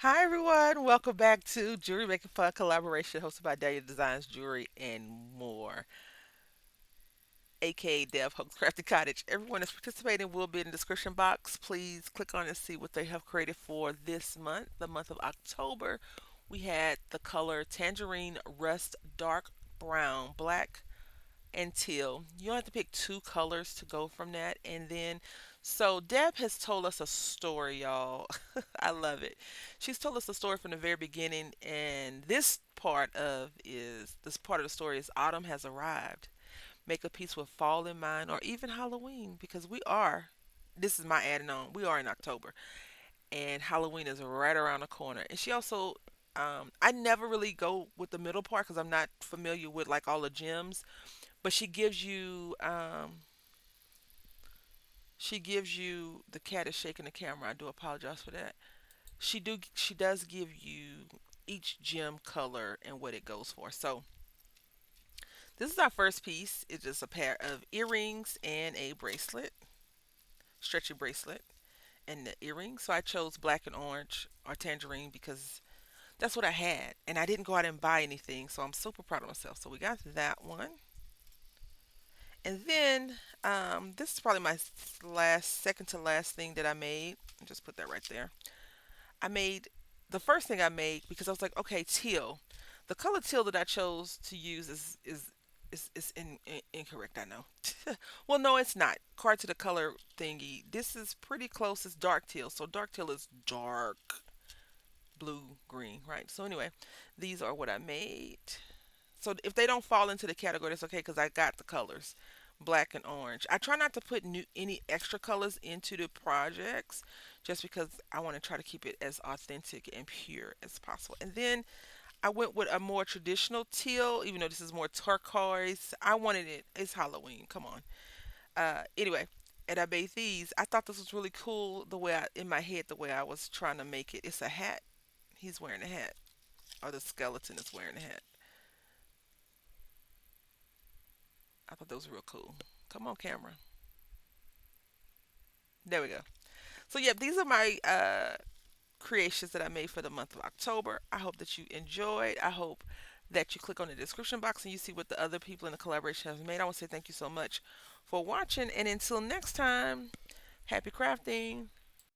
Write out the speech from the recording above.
Hi everyone, welcome back to Jewelry Making Fun collaboration hosted by Dahlia Designs Jewelry and more, aka Dev Hoax Crafty Cottage. Everyone that's participating will be in the description box. Please click on and see what they have created for this month, the month of October. We had the color Tangerine Rust Dark Brown, Black, and teal. You don't have to pick two colors to go from that. And then, so Deb has told us a story, y'all. I love it. She's told us a story from the very beginning, and this part of the story is autumn has arrived. Make a piece with fall in mind, or even Halloween, because we are. This is my adding on. We are in October, and Halloween is right around the corner. And she also, I never really go with the middle part because I'm not familiar with like all the gems, but she gives you the cat is shaking the camera. I do apologize for that. She does give you each gem color and what it goes for. So this is our first piece. It's just a pair of earrings and a bracelet, stretchy bracelet, and the earrings. So I chose black and orange or tangerine because that's what I had, and I didn't go out and buy anything. So I'm super proud of myself. So we got that one. And then this is probably my second to last thing that I made. Just put that right there. I made the first thing I made because I was like, okay, teal. The color teal that I chose to use is incorrect. I know. Well, no, it's not. Card to the color thingy. This is pretty close. It's dark teal. So dark teal is dark blue green, right? So anyway, these are what I made. So if they don't fall into the category, that's okay because I got the colors, black and orange. I try not to put any extra colors into the projects, just because I want to try to keep it as authentic and pure as possible. And then I went with a more traditional teal, even though this is more turquoise. I wanted it. It's Halloween. Come on. Anyway, and I made these. I thought this was really cool the way in my head the way I was trying to make it. It's a hat. He's wearing a hat, or the skeleton is wearing a hat. I thought that was real cool. Come on, camera. There we go. So, yeah, these are my creations that I made for the month of October. I hope that you enjoyed. I hope that you click on the description box and you see what the other people in the collaboration have made. I want to say thank you so much for watching. And until next time, happy crafting.